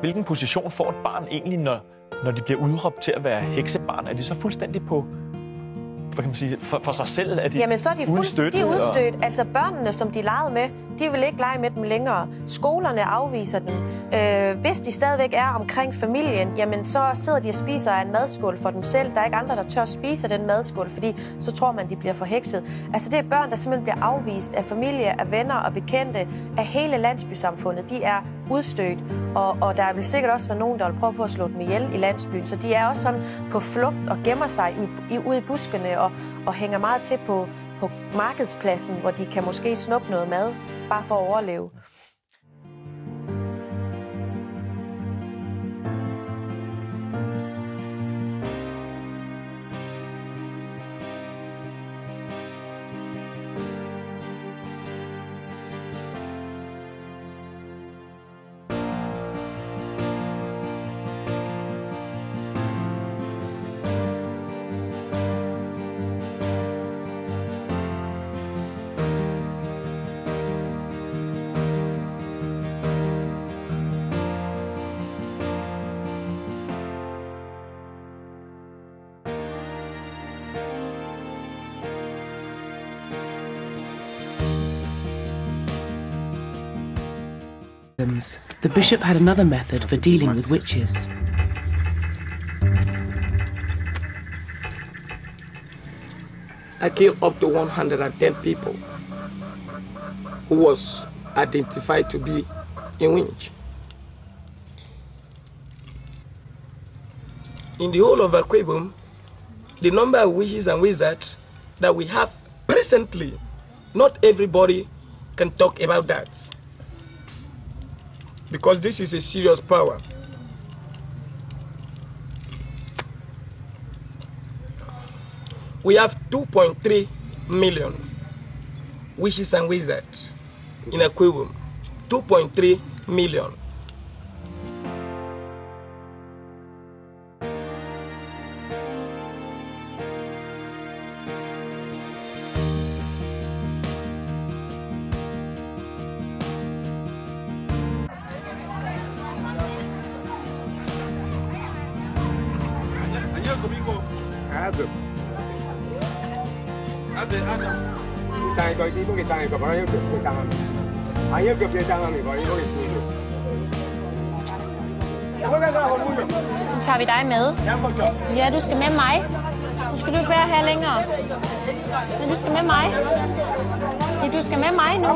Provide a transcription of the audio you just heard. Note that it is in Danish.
Hvilken position får et barn egentlig, når de bliver udråbt til at være heksebarn? Er de så fuldstændig på, hvad kan man sige, for sig selv? Er de Jamen, så er de udstødt. Altså, børnene, som de legede med, de vil ikke lege med dem længere. Skolerne afviser dem. Hvis de stadigvæk er omkring familien, jamen, så sidder de og spiser af en madskål for dem selv. Der er ikke andre, der tør spise af den madskål, fordi så tror man, de bliver forhekset. Altså, det er børn, der simpelthen bliver afvist af familie, af venner og bekendte, af hele landsbysamfundet. De er udstødt, og der vil sikkert også være nogen, der vil prøve på at slå dem ihjel i landsbyen. Så de er også sådan på flugt og gemmer sig ude i buskene og hænger meget til på markedspladsen, hvor de kan måske snuppe noget mad, bare for at overleve. The bishop had another method for dealing with witches. I killed up to 110 people who was identified to be a witch. In the whole of Akwebom, the number of witches and wizards that we have presently, not everybody can talk about that. Because this is a serious power. We have 2.3 million witches and wizards in Akwebom. 2.3 million. Nu tager vi dig med. Ja, du skal med mig. Nu skal du ikke være her længere. Men du skal med mig. Ja, du skal med mig nu.